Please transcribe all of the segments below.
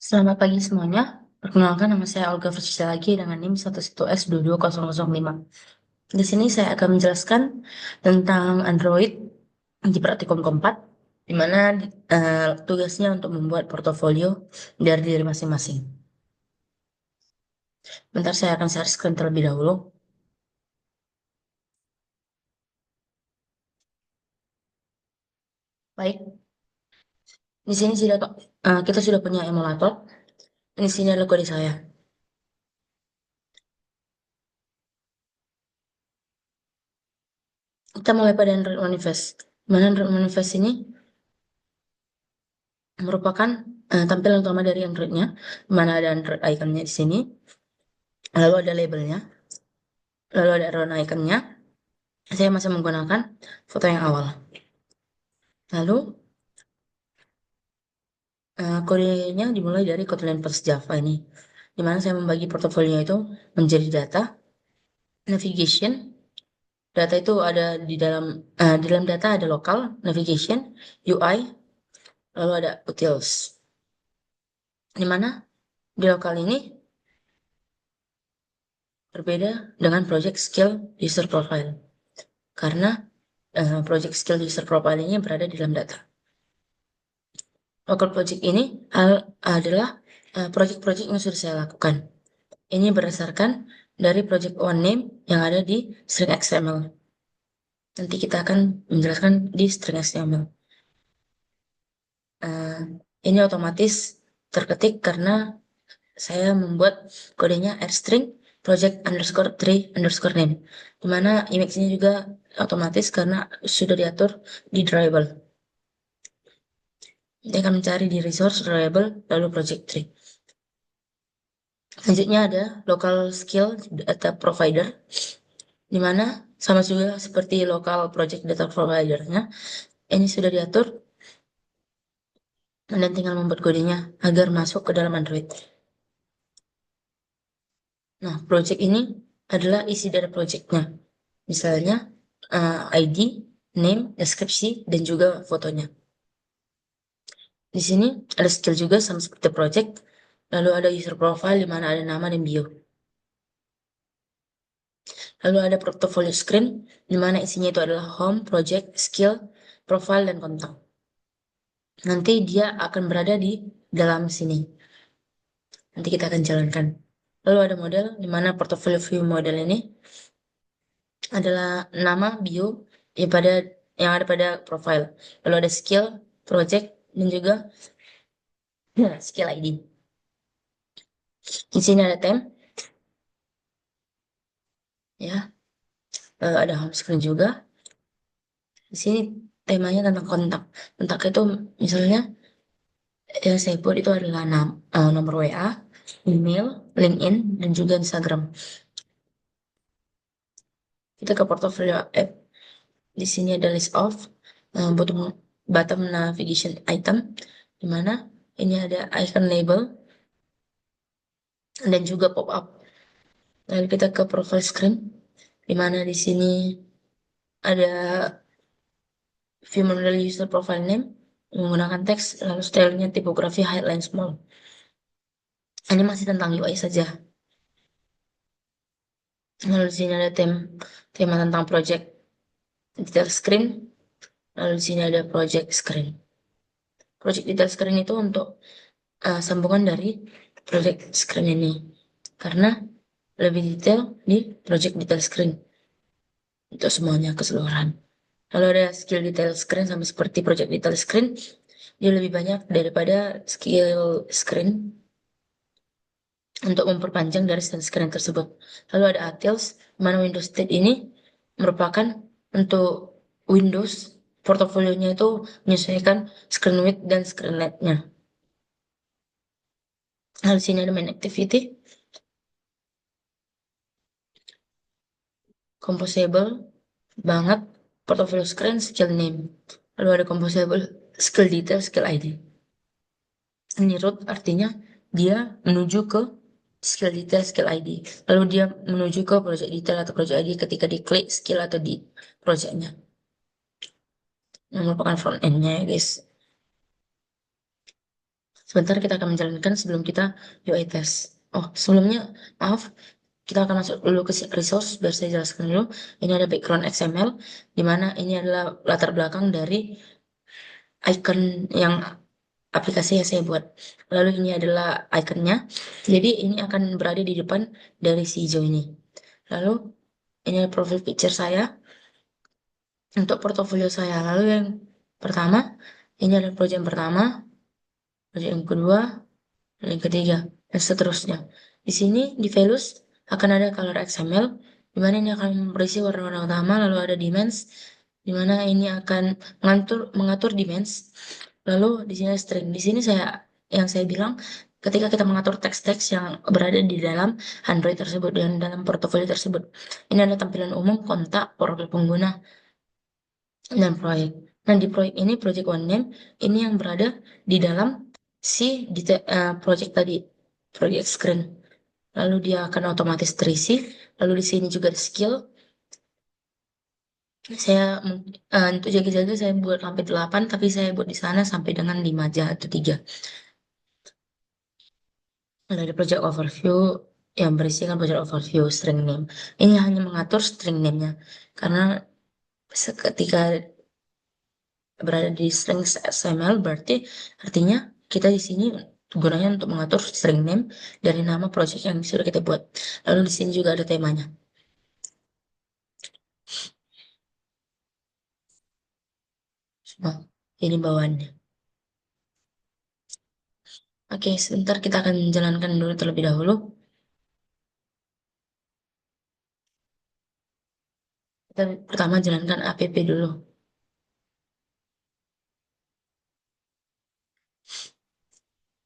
Selamat pagi semuanya. Perkenalkan nama saya Olga Versisa lagi dengan NIM 11S22005. Di sini saya akan menjelaskan tentang Android di praktikum keempat, di mana tugasnya untuk membuat portofolio dari diri masing-masing. Bentar saya akan share screen terlebih dahulu. Baik, di sini kita sudah punya emulator. Di sini adalah kode saya. Kita mulai pada Android Manifest. Mana Android Manifest ini merupakan tampilan utama dari Android-nya, di mana ada Android iconnya di sini, lalu ada labelnya, lalu ada arrow iconnya. Saya masih menggunakan foto yang awal. Lalu kodenya dimulai dari Kotlin plus Java ini, di mana saya membagi portofolio itu menjadi data, navigation. Data itu ada di dalam data ada lokal, navigation, UI, lalu ada utils. Di mana di lokal ini berbeda dengan project skill user profile, karena project skill user profile ini berada di dalam data. Local project ini adalah project-project yang sudah saya lakukan. Ini berdasarkan dari project one name yang ada di string XML. Nanti kita akan menjelaskan di string XML. Eh, ini otomatis terketik karena saya membuat kodenya rstring project underscore tree underscore name. Dimana image-nya juga otomatis karena sudah diatur di drawable. Kita akan mencari di resource, drawable, lalu project tree. Selanjutnya ada local skill data provider, di mana sama juga seperti local project data provider-nya, ini sudah diatur dan tinggal membuat kodenya agar masuk ke dalam Android. Nah, project ini adalah isi dari projectnya. Misalnya ID, name, deskripsi, dan juga fotonya. Di sini ada skill juga sama seperti project, lalu ada user profile di mana ada nama dan bio. Lalu ada portfolio screen di mana isinya itu adalah home, project, skill, profile, dan kontak. Nanti dia akan berada di dalam sini. Nanti kita akan jalankan. Lalu ada model, di mana portfolio view model ini adalah nama bio yang ada pada profile. Lalu ada skill, project, dan juga skill ID. Di sini ada tem, ya. Lalu ada home screen juga. Di sini temanya tentang kontak. Kontak itu misalnya yang saya buat itu adalah nomor WA, email, LinkedIn, dan juga Instagram. Kita ke portfolio app. Di sini ada list of bottom navigation item, di mana ini ada icon label dan juga pop up. Lalu kita ke profile screen, di mana di sini ada view model user profile name menggunakan teks, lalu stylenya tipografi highline small. Ini masih tentang UI saja. Lalu di sini ada tema tentang project detail screen. Lalu di sini ada project screen. Project detail screen itu untuk sambungan dari project screen ini. Karena lebih detail di project detail screen. Untuk semuanya keseluruhan. Lalu ada skill detail screen sama seperti project detail screen. Dia lebih banyak daripada skill screen untuk memperpanjang dari stand screen tersebut. Lalu ada Atils, mana Windows State ini merupakan untuk Windows portofolionya itu menyesuaikan screen width dan screen length-nya. Lalu sini ada main activity, composable banget, portfolio screen, skill name. Lalu ada composable, skill detail, skill ID. Ini root artinya dia menuju ke skill detail, skill ID. Lalu dia menuju ke project detail atau project ID ketika diklik skill atau di projectnya. Yang merupakan front end-nya ya guys. Sebentar kita akan menjalankan sebelum kita UI test. Oh, sebelumnya, maaf, kita akan masuk dulu ke resource, biar saya jelaskan dulu. Ini ada background XML, di mana ini adalah latar belakang dari icon yang aplikasi yang saya buat. Lalu ini adalah iconnya. Jadi ini akan berada di depan dari si hijau ini. Lalu ini adalah profil picture saya untuk portofolio saya. Lalu yang pertama, ini adalah project yang pertama, project yang kedua, dan yang ketiga, dan seterusnya. Di sini di values akan ada color XML, di mana ini akan berisi warna-warna utama, lalu ada dimensions, di mana ini akan mengatur dimensions. Lalu di sini ada string. Di sini yang saya bilang, ketika kita mengatur teks-teks yang berada di dalam Android tersebut dan dalam portofolio tersebut, ini adalah tampilan umum, kontak, profil pengguna, dan proyek. Nah, di proyek ini, project one name, ini yang berada di dalam si project tadi, project screen. Lalu dia akan otomatis terisi. Lalu di sini juga ada skill. Untuk jaga-jaga saya buat sampai 8, tapi saya buat di sana sampai dengan 5 aja atau 3. Lalu ada project overview yang berisikan project overview string name. Ini hanya mengatur string name-nya. Karena ketika berada di string XML berarti artinya kita di sini gunanya untuk mengatur string name dari nama project yang sudah kita buat. Lalu di sini juga ada temanya. Nah, ini bawaannya. Oke, sebentar kita akan menjalankan dulu terlebih dahulu. Kita pertama jalankan app dulu.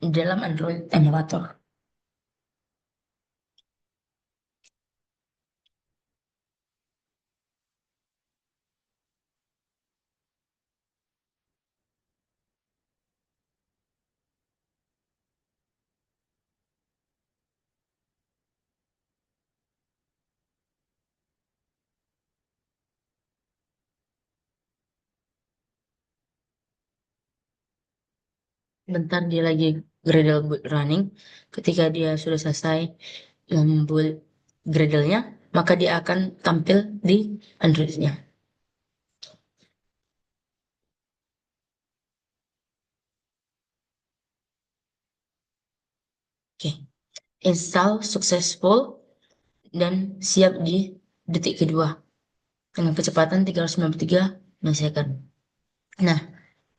Di dalam Android emulator. Bentar dia lagi Gradle boot running. Ketika dia sudah selesai membuat Gradle-nya, maka dia akan tampil di Android-nya. Oke, install successful dan siap di detik kedua dengan kecepatan 393 millisecond. Nah,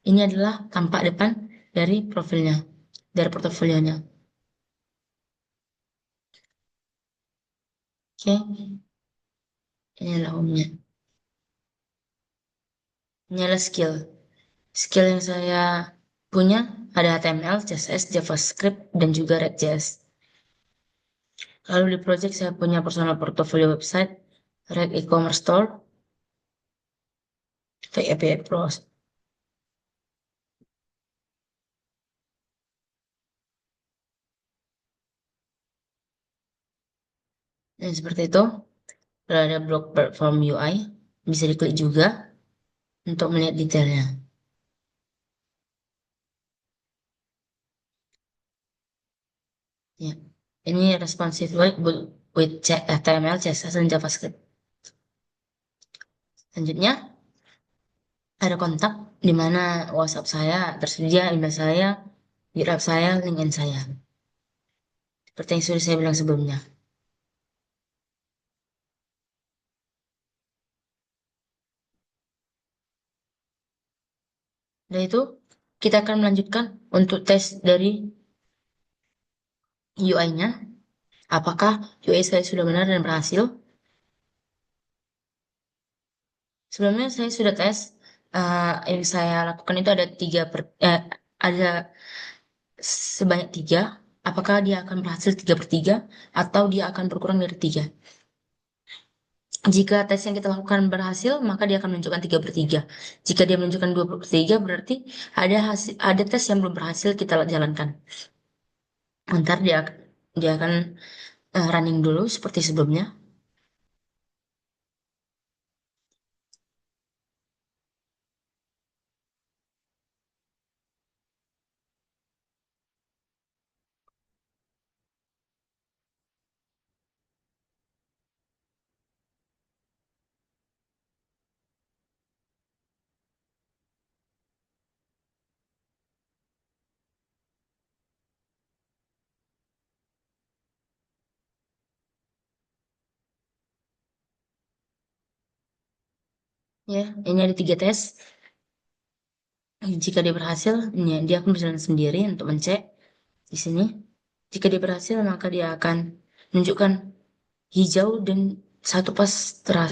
ini adalah tampak depan dari profilnya, dari portofolionya. Oke, ini adalah home-nya. Ini adalah skill. Skill yang saya punya ada HTML, CSS, JavaScript, dan juga React.js. Lalu di project saya punya personal portfolio website, React e-commerce store, Fake API Pro. Dan seperti itu, lalu ada blog platform UI, bisa diklik juga untuk melihat detailnya. Ya. Ini responsive web with HTML, CSS, dan JavaScript. Selanjutnya, ada kontak di mana WhatsApp saya tersedia, email saya, GitHub saya, LinkedIn saya. Seperti yang sudah saya bilang sebelumnya. Dan itu kita akan melanjutkan untuk tes dari UI-nya. Apakah UI saya sudah benar dan berhasil? Sebelumnya saya sudah tes. Yang saya lakukan itu ada sebanyak 3. Apakah dia akan berhasil 3/3 atau dia akan berkurang dari 3? Jika tes yang kita lakukan berhasil, maka dia akan menunjukkan 3/3. Jika dia menunjukkan 2/3, berarti ada tes yang belum berhasil kita jalankan. Ntar dia akan running dulu seperti sebelumnya. Ya, ini ada 3 tes. Jika dia berhasil, ya, dia akan berjalan sendiri untuk mencek di sini. Jika dia berhasil, maka dia akan menunjukkan hijau dan satu pas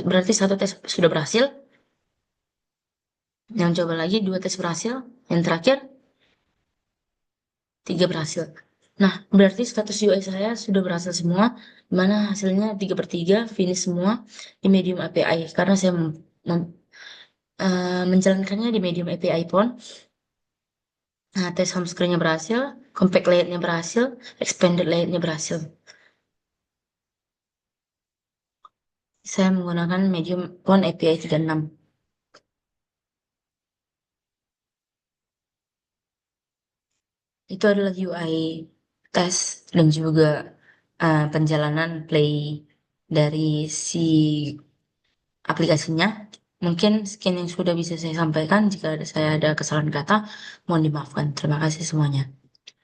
berarti satu tes sudah berhasil. Yang coba lagi 2 tes berhasil. Yang terakhir 3 berhasil. Nah, berarti status UI saya sudah berhasil semua, di mana hasilnya 3/3 finish semua di medium API. Karena saya menjalankannya di medium API pun. Nah, tes home screen-nya berhasil, compact layout-nya berhasil, expanded layout-nya berhasil. Saya menggunakan medium pon API 36. Itu adalah UI test dan juga penjalanan play dari si aplikasinya. Mungkin sekian yang sudah bisa saya sampaikan. Jika saya ada kesalahan kata, mohon dimaafkan. Terima kasih semuanya.